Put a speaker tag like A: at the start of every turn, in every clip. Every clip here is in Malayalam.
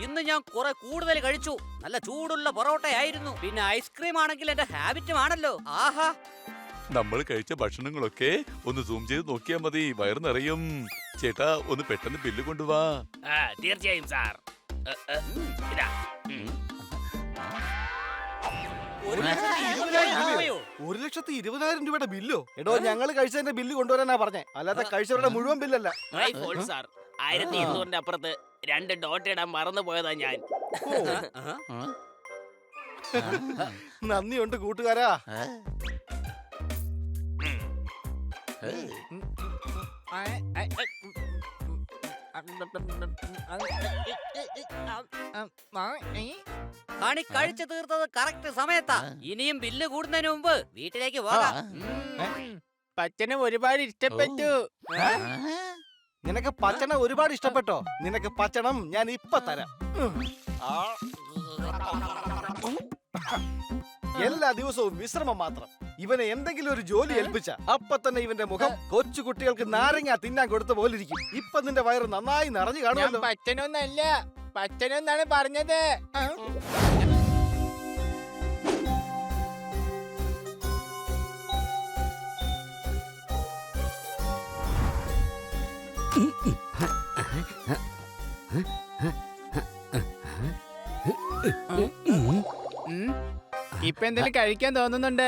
A: ഇന്ന് ഞാൻ കുറെ കൂടുതൽ കഴിച്ചു. നല്ല ചൂടുള്ള പൊറോട്ടയായിരുന്നു. പിന്നെ ഐസ്ക്രീം ആണെങ്കിൽ എന്റെ ഹാബിറ്റും ആണല്ലോ. ആഹാ,
B: നമ്മൾ കഴിച്ച ഭക്ഷണങ്ങളൊക്കെ ഒന്ന് സൂം ചെയ്ത് നോക്കിയാ മതി, വയറ് നിറയും. ചേട്ടാ ഒന്ന് പെട്ടെന്ന് ബില്ല് കൊണ്ടുവാ.
C: തീർച്ചയായും സാർ. ഇതാ.
D: 1,20,000 രൂപയുടെ ബില്ലോ? എടോ, ഞങ്ങൾ കഴിച്ചതിന്റെ ബില്ല് കൊണ്ടുവരാനാ പറഞ്ഞേ, അല്ലാതെ കഴിച്ചവരുടെ മുഴുവൻ ബില്ലല്ല.
C: സാർ, 1200 അപ്പുറത്ത് 2 ഡോട്ട് ഇടാൻ മറന്നു പോയതാ ഞാൻ.
D: നന്ദിയുണ്ട് കൂട്ടുകാരാ.
A: ഹണി കഴിച്ചു തീർത്തത് കറക്റ്റ് സമയത്താ. ഇനിയും ബില്ല് കൂടുന്നതിന് മുമ്പ് വീട്ടിലേക്ക് പോകാം.
E: പച്ചന് ഒരുപാട് ഇഷ്ടപ്പെട്ടു.
D: നിനക്ക് പച്ചണം ഒരുപാട് ഇഷ്ടപ്പെട്ടോ? നിനക്ക് പച്ചണം ഞാൻ ഇപ്പൊ തരാം. എല്ലാ ദിവസവും വിശ്രമം മാത്രം. ഇവനെ എന്തെങ്കിലും ഒരു ജോലി ഏൽപ്പിച്ച അപ്പൊ തന്നെ ഇവന്റെ മുഖം കൊച്ചു കുട്ടികൾക്ക് നാരങ്ങ തിന്നാൻ കൊടുത്ത പോലിരിക്കും. ഇപ്പൊ നിന്റെ വയറ് നന്നായി നിറഞ്ഞു കാണുമല്ലോ.
E: പച്ചനൊന്നല്ല, പച്ചനൊന്നാണ് പറഞ്ഞത്. ഇപ്പൊ എന്തെങ്കിലും കഴിക്കാൻ തോന്നുന്നുണ്ട്.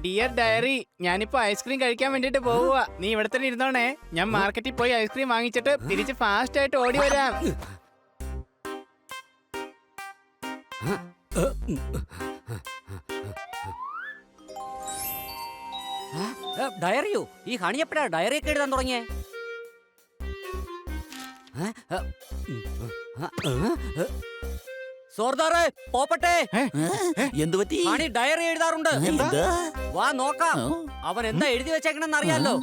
E: ഡിയർ ഡയറി, ഞാനിപ്പോ ഐസ്ക്രീം കഴിക്കാൻ വേണ്ടിട്ട് പോവുക. നീ ഇവിടെ തന്നെ ഇരുന്നോണേ. ഞാൻ മാർക്കറ്റിൽ പോയി ഐസ്ക്രീം വാങ്ങിച്ചിട്ട് തിരിച്ച് ഫാസ്റ്റ് ആയിട്ട് ഓടി വരാം.
A: ഡയറിയോ? ഈ ഹണി എപ്പോഴാ ഡയറി ഒക്കെ എഴുതാൻ തുടങ്ങിയേ? സോർദാറേ, പോപ്പട്ടെ.
F: എന്തു പറ്റി?
A: ഹണി ഡയറി എഴുതാറുണ്ട്. വാ നോക്കാം അവൻ എന്താ എഴുതി വെച്ചേക്കണെന്ന് അറിയാലോ.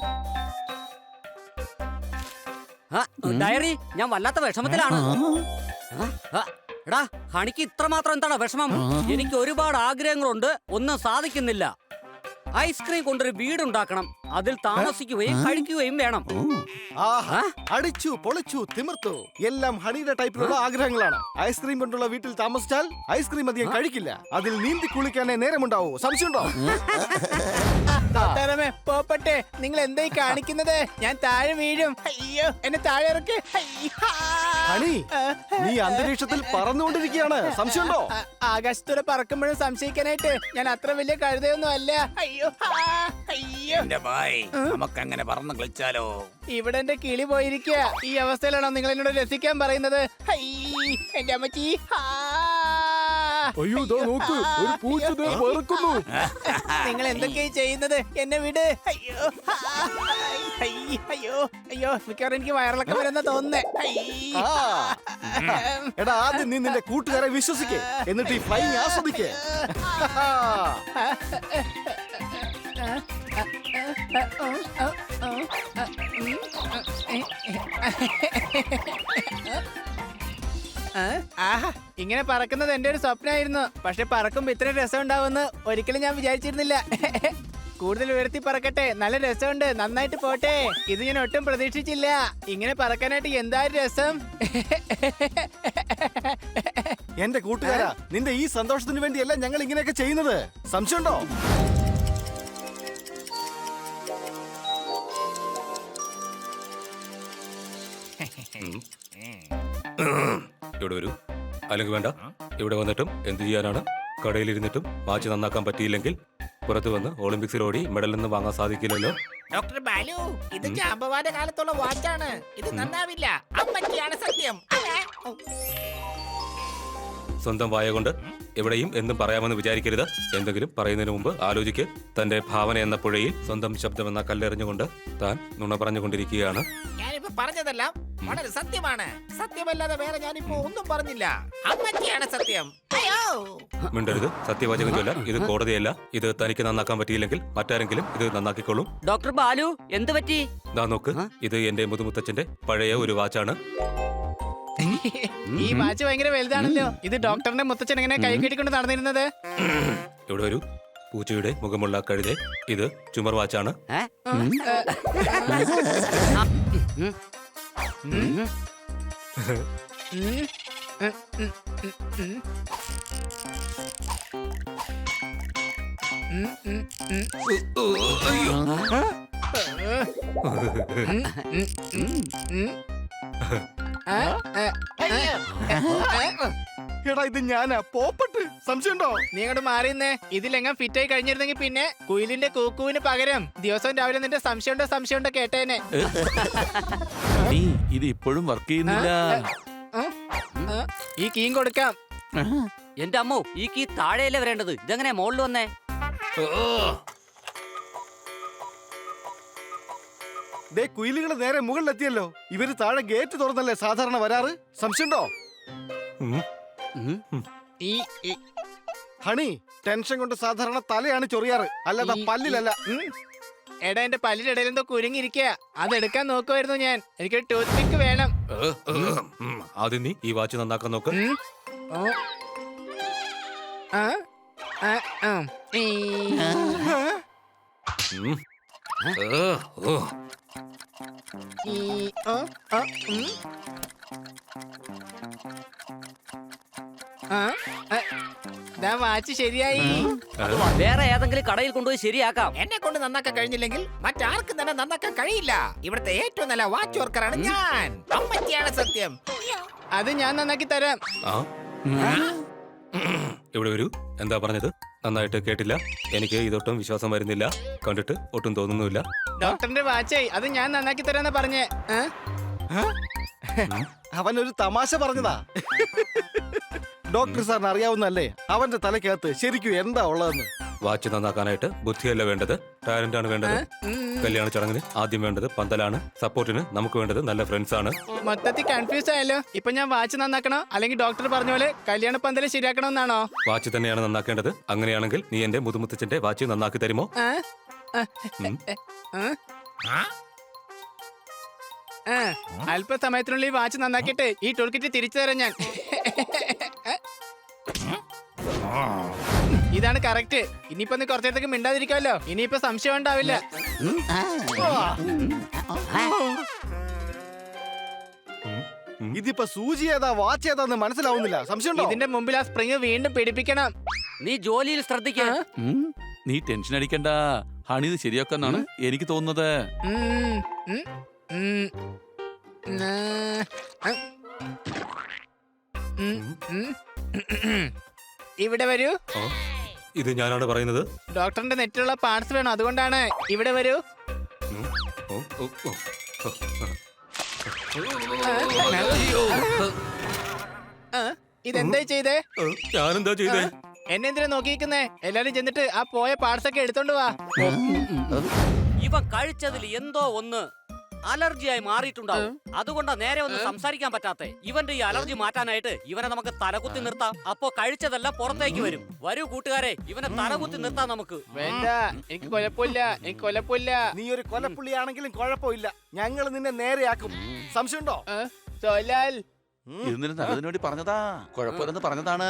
A: ഡയറി, ഞാൻ വല്ലാത്ത വിഷമത്തിലാണ്. എടാ, ഹണിക്ക് ഇത്രമാത്രം എന്താണ് വിഷമം? എനിക്ക് ഒരുപാട് ആഗ്രഹങ്ങളുണ്ട്, ഒന്നും സാധിക്കുന്നില്ല. ഐസ്ക്രീം കൊണ്ടൊരു വീടുണ്ടാക്കണം, അതിൽ താമസിക്കുകയും കഴിക്കുകയും വേണം.
D: അടിച്ചു പൊളിച്ചു തിമിർത്തു. എല്ലാം ഹണിയുടെ ടൈപ്പിലുള്ള ആഗ്രഹങ്ങളാണ്. ഐസ്ക്രീം കൊണ്ടുള്ള വീട്ടിൽ താമസിച്ചാൽ ഐസ്ക്രീം അധികം കഴിക്കില്ല, അതിൽ നീന്തി കുളിക്കാനേ നേരമുണ്ടാവൂ. സംശയമുണ്ടോ?
E: പോപ്പട്ടെ, നിങ്ങൾ എന്തായി കാണിക്കുന്നത്? ഞാൻ താഴെ വീഴും. അയ്യോ, എന്നെ താഴെ ഇറക്കി.
D: ഹണി, നീ അന്തരീക്ഷത്തിൽ പറന്നുകൊണ്ടിരിക്കുകയാണ്. സംശയമുണ്ടോ?
E: ആകാശത്തൂടെ പറക്കുമ്പോഴും സംശയിക്കാനായിട്ട് ഞാൻ അത്ര വലിയ കഴുതയൊന്നും അല്ല. അയ്യോ, അയ്യോ.
F: നമുക്കങ്ങനെ പറന്ന് കളിച്ചാലോ?
E: ഇവിടെ എന്റെ കിളി പോയിരിക്കുക. ഈ അവസ്ഥയിലാണോ നിങ്ങൾ എന്നോട് രസിക്കാൻ പറയുന്നത്? എന്റെ അമ്മച്ചി.
D: അയ്യോ, നോക്ക്, ഒരു പൂച്ച പറക്കുന്നു.
E: നിങ്ങൾ എന്തൊക്കെയായി ചെയ്യുന്നത്? എന്നെ വിട്. അയ്യോ, അയ്യോ, അയ്യോ, മിക്കവാറും എനിക്ക് വയറിളക്കം വരുന്ന തോന്നുന്നേ.
D: എടാ, ആദ്യം നീ നിന്റെ കൂട്ടുകാരെ വിശ്വസിക്കേ, എന്നിട്ട് ഈ ഫ്ലൈങ് ആസ്വദിക്കേ.
E: ആഹാ, ഇങ്ങനെ പറക്കുന്നത് എന്റെ ഒരു സ്വപ്നമായിരുന്നു. പക്ഷെ പറക്കുമ്പോ ഇത്ര രസം ഉണ്ടാവുമെന്ന് ഒരിക്കലും ഞാൻ വിചാരിച്ചിരുന്നില്ല. കൂടുതൽ ഉയർത്തി പറക്കട്ടെ, നല്ല രസമുണ്ട്, നന്നായിട്ട് പോട്ടെ. ഇത് ഞാൻ ഒട്ടും പ്രതീക്ഷിച്ചില്ല. ഇങ്ങനെ പറക്കാനായിട്ട് എന്താ രസം.
D: എന്റെ കൂട്ടുകാരാ, നിന്റെ ഈ സന്തോഷത്തിന് വേണ്ടിയല്ല ഞങ്ങൾ ഇങ്ങനെയൊക്കെ ചെയ്യുന്നത്. സംശയമുണ്ടോ?
G: ഇവിടെ വരൂ. അല്ലെങ്കിൽ വേണ്ട, ഇവിടെ വന്നിട്ടും എന്ത് ചെയ്യാനാണ്? കടയിലിരുന്നിട്ടും വാച്ച് നന്നാക്കാൻ പറ്റിയില്ലെങ്കിൽ പുറത്തു വന്ന് ഒളിമ്പിക്സിൽ ഓടി മെഡലൊന്നും വാങ്ങാൻ സാധിക്കില്ലല്ലോ.
C: ഡോക്ടർ ബാലു, ഇത് ജാമ്പവാന കാലത്തുള്ള വാച്ചാണ്. ഇത് നന്നാവില്ല. അമ്മച്ചിയാണ് സത്യം.
G: സ്വന്തം വായ കൊണ്ട് എവിടെയും എന്തും പറയാമെന്ന് വിചാരിക്കരുത്. എന്തെങ്കിലും പറയുന്നതിന് മുമ്പ് ആലോചിക്ക്. തന്റെ ഭാവന എന്ന പുഴയിൽ സ്വന്തം ശബ്ദമെന്ന കല്ലെറിഞ്ഞുകൊണ്ട് താൻ നുണ പറഞ്ഞുകൊണ്ടിരിക്കുകയാണ്.
C: ഞാനിപ്പോ പറഞ്ഞതെല്ലാം വളരെ സത്യമാണ്. സത്യമല്ലാതെ വേറെ ഞാനിപ്പോ ഒന്നും പറഞ്ഞില്ല. അമ്മച്ചിയാണ് സത്യം.
G: മിണ്ടരുത്, സത്യവാചകം ചൊല്ല. ഇത് കോടതിയല്ല. ഇത് തനിക്ക് നന്നാക്കാൻ പറ്റിയില്ലെങ്കിൽ മറ്റാരെങ്കിലും ഇത് നന്നാക്കിക്കോളും.
A: ഡോക്ടർ ബാലു, എന്ത് പറ്റി?
G: ദാ നോക്ക്, ഇത് എന്റെ മുതുമുത്തച്ഛന്റെ പഴയ ഒരു വാച്ചാണ്.
E: ഈ വാച്ച് ഭയങ്കര വലുതാണല്ലോ. ഇത് ഡോക്ടറിന്റെ മുത്തച്ഛൻ എങ്ങനെ കൈ കെട്ടിക്കൊണ്ട് നടന്നിരുന്നത്?
G: ഇവിടെ ഒരു പൂച്ചയുടെ മുഖമുള്ള കഴുതെ. ഇത് ചുമർ വാച്ചാണ്.
A: ഏ?
D: എടാ ഇത് ഞാനാ പോപ്പട്ട്. സംശയമുണ്ടോ?
E: നീ അങ്ങോട്ട് മാറിയുന്നേ. ഇതിലെങ്ങാൻ ഫിറ്റായി കഴിഞ്ഞിരുന്നെങ്കിൽ പിന്നെ കുയിലിന്റെ കൂക്കുവിന് പകരം ദിവസവും രാവിലെ നിന്റെ സംശയമുണ്ടോ കേട്ടേനെ.
F: നീ ഇത് ഇപ്പോഴും വർക്ക് ചെയ്യുന്നില്ല.
E: ഈ കീം കൊടുക്കാം.
A: എന്റെ അമ്മോ, ഈ കീ താഴെയല്ലേ വരേണ്ടത്? ഇതെങ്ങനെ മുകളിൽ വന്നേ?
D: ദേ കുയിലുകൾ നേരെ മുകളിലെത്തിയല്ലോ. ഇവര് താഴെ ഗേറ്റ് തുറന്നല്ലേ സാധാരണ വരാറ്. സംശയമുണ്ടോ?
E: ഈ
D: ഹണി, ടെൻഷൻ കൊണ്ട് സാധാരണ തലയാണ് ചൊറിയാറ്, അല്ലാതെ പല്ലിലല്ല.
E: എടാ, എന്റെ പല്ലിന്റെ ഇടയിൽ എന്തോ കുരുങ്ങിയിരിക്കുക. അതെടുക്കാൻ നോക്കുമായിരുന്നു ഞാൻ. എനിക്കൊരു ടൂത്ത് പിക്ക് വേണം.
G: ആദ്യം നീ ഈ വാച്ച് നന്നാക്കാൻ നോക്ക്.
E: ഓ. ആ? ആ, ആ. ഈ.
G: ഉം. ഓ.
E: ഈ. ഓ. ഓ. ഉം. ആ? ആ. ദാ വാച്ച് ശരിയായി.
A: വേറെ ഏതെങ്കിലും കടയിൽ കൊണ്ടുപോയി ശരിയാക്കാം.
C: എന്നെ കൊണ്ട് നന്നാക്കാൻ കഴിഞ്ഞില്ലെങ്കിൽ മറ്റാർക്കും തന്നെ നന്നാക്കാൻ കഴിയില്ല. ഇവിടുത്തെ ഏറ്റവും നല്ല വാച്ച് വർക്കറാണ് ഞാൻ. അമ്മച്ചിയാണ് സത്യം.
E: അത് ഞാൻ നന്നാക്കി തരാം.
G: ആ. ഇവിടെ വരൂ. എന്താ പറഞ്ഞത്? നന്നായിട്ട് കേട്ടില്ല. എനിക്ക് ഇതൊട്ടും വിശ്വാസം വരുന്നില്ല. കണ്ടിട്ട് ഒട്ടും തോന്നുന്നുമില്ല.
E: ഡോക്ടറിന്റെ വാച്ചായി. അത് ഞാൻ നന്നാക്കി തരാന്നാ പറഞ്ഞേ.
D: അവനൊരു തമാശ പറഞ്ഞതാ. ഡോക്ടർ സാറിന് അറിയാവുന്നല്ലേ അവന്റെ തലക്കകത്ത് ശരിക്കും എന്താ ഉള്ളതെന്ന്.
G: വാച്ച് നന്നാക്കാനായിട്ട് ബുദ്ധിയല്ല വേണ്ടത്, ടാലന്റ് ആണ് വേണ്ടത്. കല്യാണ ചടങ്ങിന് ആദ്യം വേണ്ടത് പന്തലാണ്. സപ്പോർട്ടിന് നമുക്ക് വേണ്ടത് നല്ല ഫ്രണ്ട്സ് ആണ്.
E: മൊത്തത്തിൽ കൺഫ്യൂസ് ആയല്ലോ. ഇപ്പൊ ഞാൻ വാച്ച് നന്നാക്കണോ അല്ലെങ്കിൽ ഡോക്ടർ പറഞ്ഞ പോലെ കല്യാണ പന്തല് ശരിയാക്കണമെന്നാണോ?
G: വാച്ച് തന്നെയാണ് നന്നാക്കേണ്ടത്. അങ്ങനെയാണെങ്കിൽ നീ എന്റെ മുതുമുത്തച്ഛന്റെ വാച്ച് നന്നാക്കി തരുമോ? ഉം.
E: അല്പസമയത്തിനുള്ളിൽ വാച്ച് നന്നാക്കിയിട്ട് ഈ ടൂൾ കിറ്റ് തിരിച്ചു തരാം ഞാൻ. ഇതാണ് കറക്റ്റ്. ഇനിയിപ്പോ നീ കുറച്ചേരത്തേക്ക് മിണ്ടാതിരിക്കാമല്ലോ. ഇനിയിപ്പോ സംശയം ഉണ്ടാവില്ല.
D: ഇതിപ്പോ സൂചി ഏതാ വാച്ച് ഏതാന്ന് മനസ്സിലാവുന്നില്ല. സംശയമുണ്ടോ?
E: ഇതിന്റെ മുമ്പിൽ ആ സ്പ്രിങ് വീണ്ടും പിടിപ്പിക്കണം.
A: നീ ജോലിയിൽ ശ്രദ്ധിക്ക.
F: നീ ടെൻഷൻ അടിക്കണ്ട. ഹണി ഇത് ശരിയാക്കാന്നാണ് എനിക്ക് തോന്നുന്നത്.
E: ഉം, ഉം, ഉം. ഇവിടെ വരൂ.
G: ഓ, ഇത് ഞാനാണ് പറയുന്നത്.
E: ഡോക്ടറിന്റെ നെറ്റിലുള്ള പാർട്സ് വേണം, അതുകൊണ്ടാണ്. ഇവിടെ വരൂ.
G: ഉം. ഓ, ഓ, ഓ.
E: ഇതെന്താ ചെയ്തേ?
G: ഞാനെന്താ ചെയ്തേ?
E: എന്നെ എന്തിനാ നോക്കിയിരിക്കുന്നേ? എല്ലാരും ചെന്നിട്ട് ആ പോയ പാർട്സ് ഒക്കെ എടുത്തോണ്ട് വാ.
A: ഇവൻ കഴിച്ചതിൽ എന്തോ ഒന്ന് അലർജിയായി മാറിയിട്ടുണ്ടാവും. അതുകൊണ്ടാ നേരെ ഒന്ന് സംസാരിക്കാൻ പറ്റാത്തെ. ഇവന്റെ ഈ അലർജി മാറ്റാനായിട്ട് ഇവനെ നമുക്ക് തലകുത്തി നിർത്താം. അപ്പോ കഴിച്ചതെല്ലാം പുറത്തേക്ക് വരും. വരൂ കൂട്ടുകാരെ, ഇവനെ തലകുത്തി നിർത്താം നമുക്ക്.
E: വേണ്ട, എനിക്ക് കുഴപ്പമില്ല.
D: നീ ഒരു കൊലപ്പുള്ളിയാണെങ്കിലും കുഴപ്പമില്ല. ഞങ്ങൾ നിന്നെ നേരെയാക്കും. സംശയമുണ്ടോ?
E: സോലാൽ,
F: ഇതിന് നല്ലതിന് വേണ്ടി പറഞ്ഞതാ. കുഴപ്പമില്ലെന്ന് പറഞ്ഞതാണ്.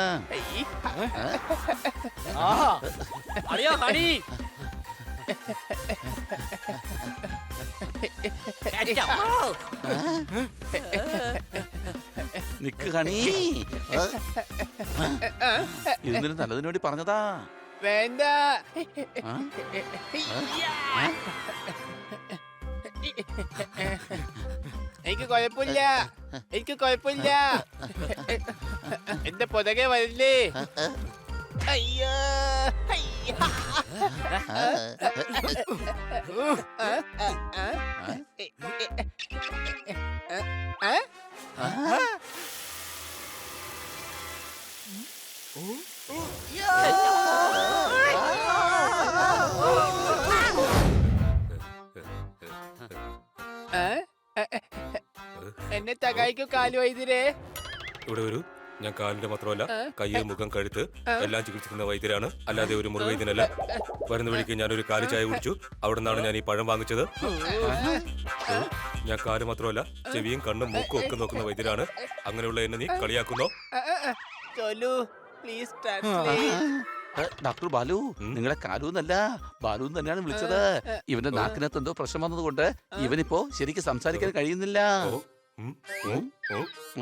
A: അറിയോ ഹണി?
F: നിക്ക് ഹണി. ഇതിന് നല്ലതിന് വേണ്ടി പറഞ്ഞതാ.
E: വേണ്ട. എനിക്ക് കുഴപ്പമില്ല. എന്റെ പുറകെ വരില്ലേ? അയ്യോ, എന്നെ തകായിക്കോ കാലു വൈദ്യരെ.
G: ഇവിടെ ഒരു ഞാൻ കാലിന്റെ മാത്രമല്ല കയ്യ്, മുഖം, കഴുത്ത് എല്ലാം ചികിത്സിക്കുന്ന വൈദ്യരാണ്, അല്ലാതെ ഒരു മുറിവൈദ്യനല്ല. വരുന്ന വഴിക്ക് ഞാനൊരു കാലി ചായ കുടിച്ചു. അവിടെ നിന്നാണ് ഞാൻ ഈ പഴം വാങ്ങിച്ചത്. ഞാൻ കാല് മാത്രമല്ല ചെവിയും കണ്ണും മൂക്കും ഒക്കെ നോക്കുന്ന വൈദ്യരാണ്. അങ്ങനെയുള്ള എന്നെ നീ കളിയാക്കുന്നോ?
E: ചോലു പ്ലീസ് ട്രാൻസ്ലേറ്റ്.
F: ഡോക്ടർ ബാലു, നിങ്ങളെ കാലൂന്നല്ല ബാലു തന്നെയാണ് വിളിച്ചത്. ഇവന്റെ നാക്കിനകത്ത് എന്തോ പ്രശ്നം വന്നതുകൊണ്ട് ഇവനിപ്പോ ശരിക്കും സംസാരിക്കാൻ കഴിയുന്നില്ല.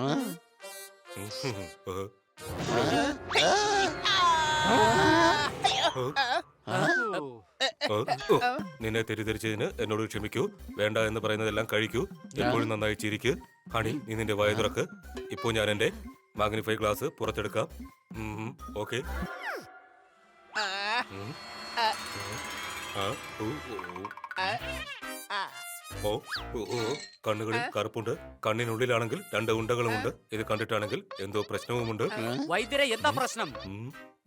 F: ആ.
G: നിന്നെ തെറ്റിദ്ധരിച്ചതിന് എന്നോട് ക്ഷമിക്കൂ. വേണ്ട എന്ന് പറയുന്നതെല്ലാം കഴിക്കൂ. എപ്പോഴും നന്നായി ചിരിക്ക്. ഹണി, നീ നിന്റെ വായ തുറക്ക്. ഇപ്പോ ഞാൻ എന്റെ മാഗ്നിഫൈ ഗ്ലാസ് പുറത്തെടുക്കാം. ഓക്കെ. കണ്ണുകളിൽ കറുപ്പുണ്ട്. കണ്ണിനുള്ളിലാണെങ്കിൽ 2 ഉണ്ടകളുമുണ്ട്. ഇത് കണ്ടിട്ടാണെങ്കിൽ എന്തോ പ്രശ്നവുമുണ്ട്.
A: വൈദ്യരെ എന്താ പ്രശ്നം?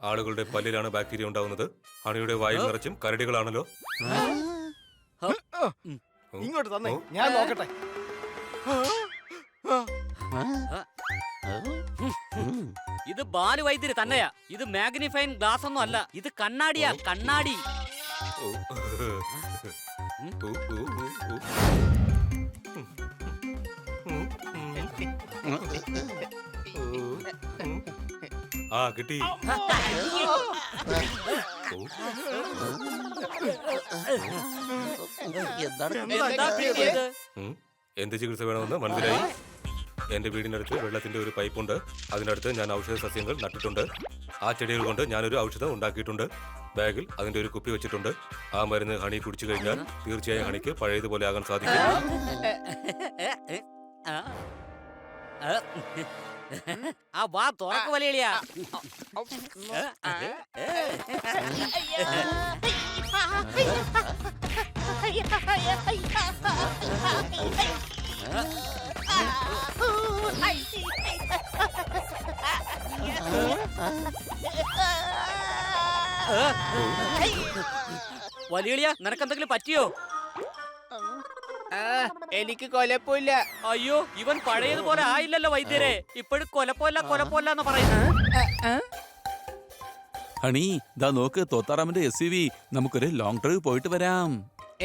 G: ആളുകളുടെ പല്ലിലാണ് ബാക്ടീരിയ ഉണ്ടാവുന്നത്. ഹണിയുടെ വായിൽ നിറച്ചും കരടികളാണല്ലോ.
D: ഇങ്ങോട്ട് തന്നെ ഞാൻ നോക്കട്ടെ.
A: ഇത് ബാലു വൈദ്യര് തന്നെയാ. ഇത് മാഗ്നിഫൈൻ ഗ്ലാസ് ഒന്നും അല്ല, ഇത് കണ്ണാടിയാ, കണ്ണാടി.
G: ആ കിട്ടി.
A: എന്താ ഇത്?
G: എന്ത് ചികിത്സ വേണമെന്ന് മനസ്സിലായി. എന്റെ വീടിനടുത്ത് വെള്ളത്തിന്റെ ഒരു പൈപ്പുണ്ട്. അതിനടുത്ത് ഞാൻ ഔഷധ സസ്യങ്ങൾ നട്ടിട്ടുണ്ട്. ആ ചെടികൾ കൊണ്ട് ഞാനൊരു ഔഷധം ഉണ്ടാക്കിയിട്ടുണ്ട്. ബാഗിൽ അതിന്റെ ഒരു കുപ്പി വെച്ചിട്ടുണ്ട്. ആ മരുന്ന് ഹണി കുടിച്ചു കഴിഞ്ഞാൽ തീർച്ചയായും ഹണിക്ക് പഴയതുപോലെ ആകാൻ സാധിക്കും.
A: ആ വാ തുറക്ക് വലിയ. വലിയ നിനക്കെന്തെങ്കിലും പറ്റിയോ?
E: എനിക്ക് കൊലപ്പില്ല.
A: അയ്യോ, ഇവൻ പഴയതുപോലെ ആയില്ലല്ലോ വൈദ്യരെ. ഇപ്പോഴും കൊലപ്പോല്ല എന്ന് പറയുന്നു.
F: ഹണി, ദാ നോക്ക്, തോത്താറാമിന്റെ SUV. നമുക്കൊരു ലോങ് ഡ്രൈവ് പോയിട്ട് വരാം.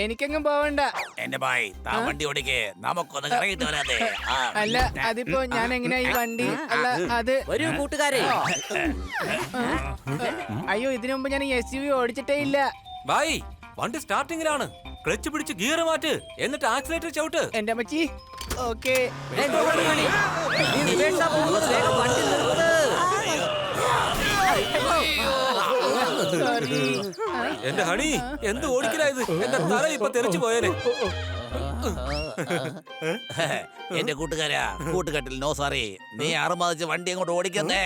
E: എനിക്കെങ്ങും പോവണ്ട.
H: എന്റെ ഭായ്, താൻ വണ്ടി ഓടിക്കേ, നമുക്കൊന്ന് കറങ്ങിട്ട് വരാതെ.
E: അല്ല, അതിപ്പോ ഞാൻ എങ്ങനെയാ ഈ വണ്ടി? അല്ല അത്
A: വരൂ കൂട്ടുകാരെ.
E: അയ്യോ, ഇതിനു മുമ്പ് ഞാൻ SUV ഓടിച്ചിട്ടേ ഇല്ല.
G: ബായ്, വണ്ടി സ്റ്റാർട്ടിങ്ങിലാണ്. ക്ലച്ച് പിടിച്ച് ഗിയർ മാറ്റ്, എന്നിട്ട് ആക്സിലേറ്റർ ചവിട്ട്.
E: എന്റെ അമ്മച്ചി. ഓക്കെ.
G: എന്റെ ഹണി, എന്ത് ഓടിക്കലായത്? എന്റെ തല ഇപ്പൊ തെറിച്ചു പോയേനെ.
H: എന്റെ കൂട്ടുകാരാ, കൂട്ടുകെട്ടിൽ നോ സാറി. നീ അറുമതിച്ച് വണ്ടി അങ്ങോട്ട് ഓടിക്കുന്നേ.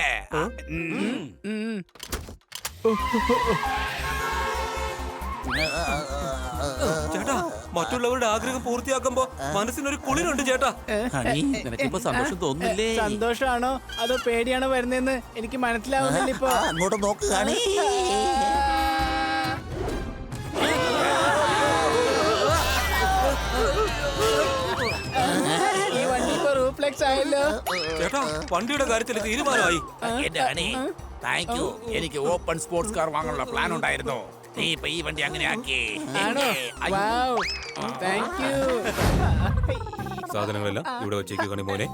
G: ചേട്ടാ, മറ്റുള്ളവരുടെ ആഗ്രഹം പൂർത്തിയാക്കുമ്പോ മനസ്സിനൊരു കുളിരുണ്ട് ചേട്ടാ.
F: ഹണി, നിനക്കിപ്പോ സന്തോഷം തോന്നുന്നില്ലേ?
E: സന്തോഷാണോ അതോ പേടിയാണോ വരുന്നതെന്ന് എനിക്ക് മനസ്സിലാവുന്നില്ല ഇപ്പൊ.
H: അങ്ങോട്ട് നോക്കുകയാണ്.
E: ഈ വണ്ടി ഇപ്പൊ റൂഫ്ലെക്സ് ആയല്ലോ.
G: ചേട്ടാ, വണ്ടിയുടെ കാര്യത്തിൽ തീരുമാനമായി.
H: എന്റെ ഹണി, താങ്ക് യു. എനിക്ക് ഓപ്പൺ സ്പോർട്സ് കാർ വാങ്ങാനുള്ള പ്ലാൻ ഉണ്ടായിരുന്നു. നീ ഇപ്പൊ ഈ വണ്ടി അങ്ങനെ ആക്കി.
E: ആണോ? Thank you.
G: സാധനങ്ങളെല്ലാം ഇവിടെ വെച്ചേക്ക് കണി മോനെ.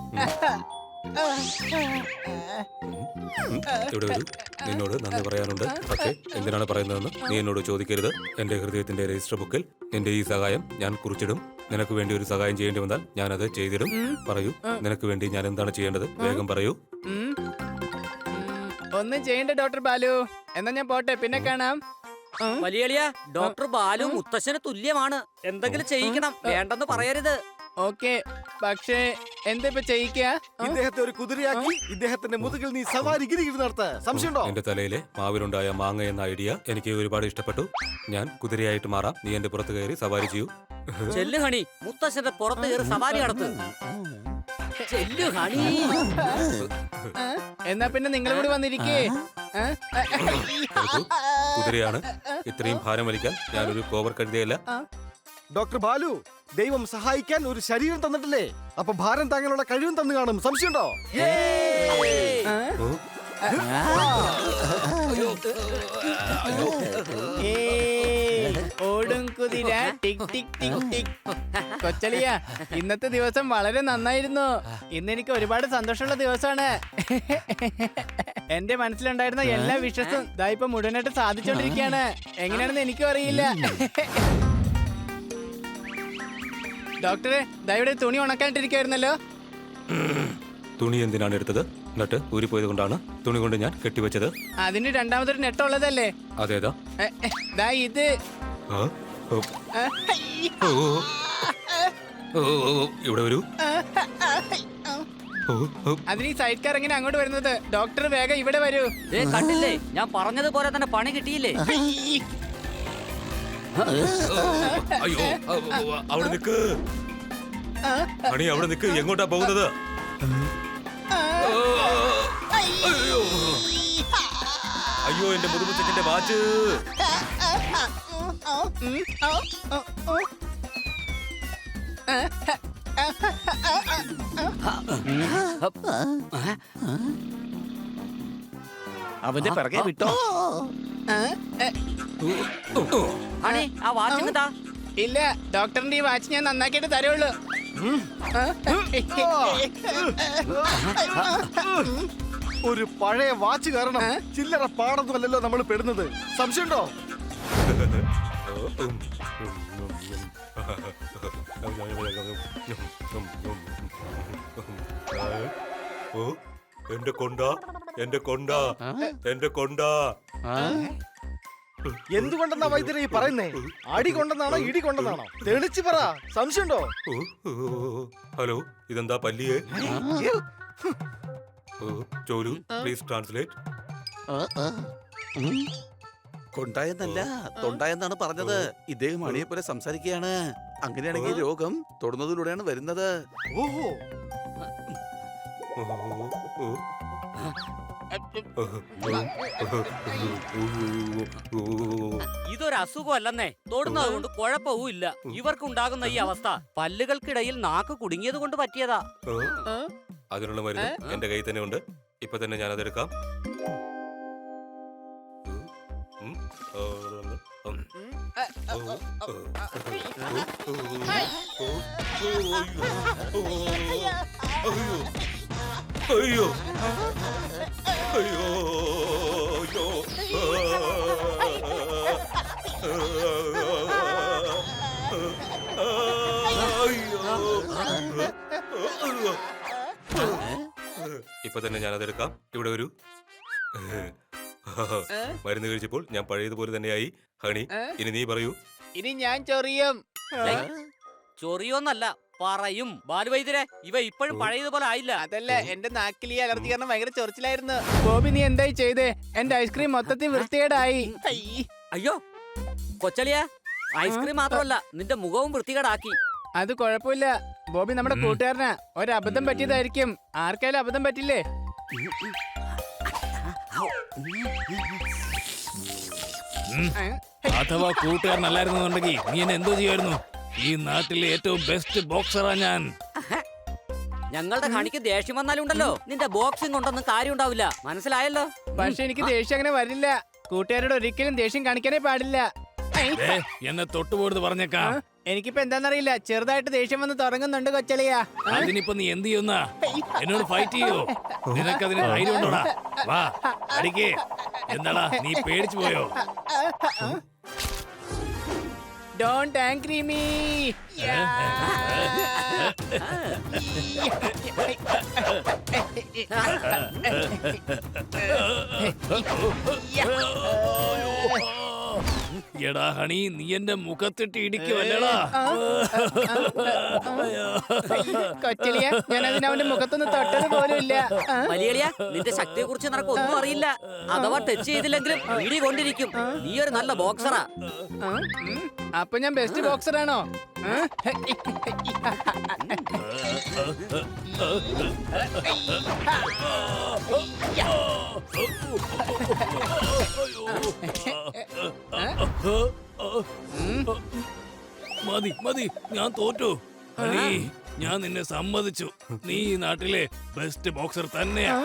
G: ഇവിടെ വരൂ. നിന്നോട് നന്ദി പറയാനുണ്ട്. പക്ഷേ എന്തിനാണ് പറയുന്നതെന്ന് നീ എന്നോട് ചോദിക്കരുത്. എന്റെ ഹൃദയത്തിന്റെ രജിസ്റ്റർ ബുക്കിൽ നിന്റെ ഈ സഹായം ഞാൻ കുറിച്ചിടും. നിനക്ക് വേണ്ടി ഒരു സഹായം ചെയ്യേണ്ടി വന്നാൽ ഞാനത് ചെയ്തിടും. പറയൂ, നിനക്ക് വേണ്ടി ഞാൻ എന്താണ് ചെയ്യേണ്ടത്? വേഗം പറയൂ.
E: ഒന്നും ചെയ്യണ്ട ഡോക്ടർ ബാലു. എന്നാ ഞാൻ പോട്ടെ, പിന്നെ കാണാം.
A: വലിയ ഡോക്ടർ ബാലു മുത്തശ്ശന് തുല്യമാണ്. എന്തെങ്കിലും ചെയ്യിക്കണം, വേണ്ടെന്ന് പറയരുത്.
E: ഓക്കെ, പക്ഷേ എന്താ ഇപ്പൊ ചെയ്യിക്ക?
D: ഇദ്ദേഹത്തെ ഒരു കുതിരയാക്കി ഇദ്ദേഹത്തിന്റെ മുതുകിൽ നീ സവാരി ഗിരിഗിരി നടത്ത. സംശയമുണ്ടോ?
G: എന്റെ തലയിലെ മാവിലുണ്ടായ മാങ്ങ എന്ന ഐഡിയ എനിക്ക് ഒരുപാട് ഇഷ്ടപ്പെട്ടു. ഞാൻ കുതിരയായിട്ട് മാറാം. നീ എന്റെ പുറത്ത് കയറി സവാരി ചെയ്യൂ.
A: ചെല്ലു ഹണി, മുത്തശ്ശന്റെ പുറത്ത് കയറി സവാരി നടത്ത്. ചെല്ലു ഹണി.
E: എന്നാ പിന്നെ നിങ്ങളും കൂടി വന്നിരിക്കേ.
G: കേൾക്കൂ, കുതിരയാണ്. ഇത്രയും ഭാരം വലിക്കാൻ ഞാനൊരു കോവർ കഴുതയല്ല.
D: ഡോക്ടർ ബാലു, ദൈവം സഹായിക്കാൻ ഒരു ശരീരം തന്നിട്ടില്ലേ? അപ്പൊ ഭാരം താങ്കളുടെ കഴിവും തന്നു കാണും. സംശയമുണ്ടോ?
E: ഓടും കുതിര ടിക് ടിക് ടിക് ടിക്. കൊച്ചളിയ, ഇന്നത്തെ ദിവസം വളരെ നന്നായിരുന്നു. ഇന്ന് എനിക്ക് ഒരുപാട് സന്തോഷമുള്ള ദിവസമാണ്. എന്റെ മനസ്സിലുണ്ടായിരുന്ന എല്ലാ വിഷസും ദാ ഇപ്പൊ മുഴുവനായിട്ട് സാധിച്ചോണ്ടിരിക്കുകയാണ്. എങ്ങനെയാണെന്ന് എനിക്കും അറിയില്ല. ഡോക്ടറെ, ദാ ഇവിടെ തുണി ഉണക്കാണ്ടിരിക്കുവായിരുന്നല്ലോ.
G: തുണി എന്തിനാണ് എടുത്തത്? നട്ട് ഊരിപ്പോയത് കൊണ്ടാണ് തുണി കൊണ്ട് ഞാൻ കെട്ടിവെച്ചത്.
E: അതിന് രണ്ടാമതൊരു നെട്ടുള്ളതല്ലേ?
G: അതേതാ?
E: ദാ ഇത്.
G: ആ? ഓ. ഓ. ഓ, ഇവിടെ വരൂ. ഓ, ഓ.
E: അതിന് ഈ സൈഡ് കാർ എങ്ങനെ അങ്ങോട്ട് വരുന്നത്? ഡോക്ടർ വേഗം ഇവിടെ വരൂ.
A: കണ്ടില്ലേ, ഞാൻ പറഞ്ഞതുപോലെ തന്നെ പണി കിട്ടിയില്ലേ?
G: അയ്യോ, അവിടെ നിക്ക്. അണി അവിടെ നിക്ക്. എങ്ങോട്ടാ പോകുന്നത്? അയ്യോ, അയ്യോ, എന്റെ മുതുമുച്ചന്റെ വാച്ച്.
F: അവന്റെ പിറകെ വിട്ടോ.
A: ഹണി, ആ വാച്ചിങ് താ.
E: ഇല്ല, ഡോക്ടറിന്റെ ഈ വാച്ച് ഞാൻ നന്നാക്കിയിട്ട് തരുള്ളൂ.
D: ഒരു പഴയ വാച്ച് കാരണം ചില്ലറ പാടൊന്നുമല്ലല്ലോ നമ്മൾ പെടുന്നത്. സംശയമുണ്ടോ?
G: ഓ, എന്റെ കൊണ്ട, എന്റെ കൊണ്ട, എന്റെ കൊണ്ട.
D: എന്തുകൊണ്ടെന്നാ വൈദ്യരെ ഈ പറയുന്നേ? അടി കൊണ്ടെന്നാണോ ഇടി കൊണ്ടെന്നാണോ? തെളിച്ച് പറ. സംശയമുണ്ടോ?
G: ഹലോ, ഇതെന്താ പല്ലിയെ? ചോലു, പ്ലീസ് ട്രാൻസ്ലേറ്റ്.
F: കൊണ്ടായെന്നല്ല, തൊണ്ടായെന്നാണ് പറഞ്ഞത്. ഇദ്ദേഹം മണിയെ പോലെ സംസാരിക്കുകയാണ്. അങ്ങനെയാണെങ്കിൽ രോഗം തൊടുന്നതിലൂടെയാണ് വരുന്നത്.
D: ഓഹോ,
A: ഇതൊരു അസുഖമല്ലെന്നേ. തൊടുന്നത് കൊണ്ട് കുഴപ്പവും ഇല്ല. ഇവർക്കുണ്ടാകുന്ന ഈ അവസ്ഥ പല്ലുകൾക്കിടയിൽ നാക്ക് കുടുങ്ങിയത് കൊണ്ട് പറ്റിയതാ.
G: അതിനുള്ള മരുന്ന് എന്റെ കയ്യിൽ തന്നെ ഉണ്ട്. ഇപ്പൊ തന്നെ ഞാൻ അതെടുക്കാം. അയ്യോ, അയ്യോ, ഇപ്പൊ തന്നെ ഞാൻ അതെടുക്കാം. ഇവിടെ വരൂ. മരുന്ന് കഴിച്ചപ്പോൾ ഞാൻ പഴയതുപോലെ തന്നെയായി. ഹണി, ഇനി നീ പറയൂ.
E: ഇനി ഞാൻ ചൊറിയും.
A: ചൊറിയോന്നല്ല, പറയും. ബാലുവൈദ്യരെ, ഇവ ഇപ്പോഴും പഴയതുപോലെ ആയില്ല.
E: അതല്ല, എന്റെ നാക്കിൽ ഈ അലർജി കാരണം ഭയങ്കര ചൊറിച്ചിലായിരുന്നു. ബോബി, നീ എന്തായി ചെയ്തേ? എന്റെ ഐസ്ക്രീം മൊത്തത്തിൽ വൃത്തികേടായി.
A: അയ്യോ കൊച്ചളിയ, ഐസ്ക്രീം മാത്രമല്ല, നിന്റെ മുഖവും വൃത്തികേടാക്കി.
E: അത് കുഴപ്പമില്ല ബോബി, നമ്മുടെ കൂട്ടുകാരനാ. ഒരബദ്ധം പറ്റിയതായിരിക്കും. ആർക്കായാലും അബദ്ധം പറ്റില്ലേ?
H: അഥവാ കൂട്ടുകാരനല്ലായിരുന്നുണ്ടെങ്കിൽ നീ എന്നെ എന്തോ ചെയ്യുമായിരുന്നു? ഈ നാട്ടിലെ ഏറ്റവും ബെസ്റ്റ് ബോക്സറാ ഞാൻ.
A: ഞങ്ങളുടെ കണിക്ക് ദേഷ്യം വന്നാലും ഉണ്ടല്ലോ, നിന്റെ ബോക്സിംഗ് കൊണ്ടൊന്നും കാര്യം ഉണ്ടാവില്ല. മനസ്സിലായല്ലോ?
E: പക്ഷെ എനിക്ക് ദേഷ്യം അങ്ങനെ വരില്ല. കൂട്ടുകാരോട് ഒരിക്കലും ദേഷ്യം കാണിക്കാനേ പാടില്ല.
H: എന്നെ തൊട്ടുപോടുത്ത് പറഞ്ഞേക്കാം.
E: എനിക്കിപ്പോ എന്താന്നറിയില്ല, ചെറുതായിട്ട് ദേഷ്യം വന്ന് തുടങ്ങുന്നുണ്ട് കൊച്ചളിയാ.
H: അതിനിപ്പോ നീ എന്ത് ചെയ്യുന്ന? എന്നോട് ഫൈറ്റ് ചെയ്യോ? നിനക്കതിന് ധൈര്യം ഉണ്ടോടാ? വാ, അടിക്കേ. എന്താടാ, നീ പേടിച്ചു പോയോ?
E: Don't angry me.
H: എടാ ഹണി, നീ എന്റെ മുഖത്തിട്ട് ഇടിക്കുവല്ലടാ.
E: കൊച്ചളിയ, ഞാൻ അതിന് അവന്റെ മുഖത്തൊന്ന് തൊട്ടത് പോലും ഇല്ല.
A: വലിയളിയ, നിന്റെ ശക്തിയെ കുറിച്ച് നിനക്ക് ഒന്നും അറിയില്ല. അഥവാ ടച്ച് ചെയ്തില്ലെങ്കിലും ഇടി കൊണ്ടിരിക്കും. നീ ഒരു നല്ല ബോക്സറാ.
E: അപ്പൊ ഞാൻ ബെസ്റ്റ് ബോക്സർ ആണോ?
H: മതി മതി, ഞാൻ തോറ്റു. ഹണി, ഞാൻ നിന്നെ സമ്മതിച്ചു. നീ ഈ നാട്ടിലെ ബെസ്റ്റ് ബോക്സർ തന്നെയാ.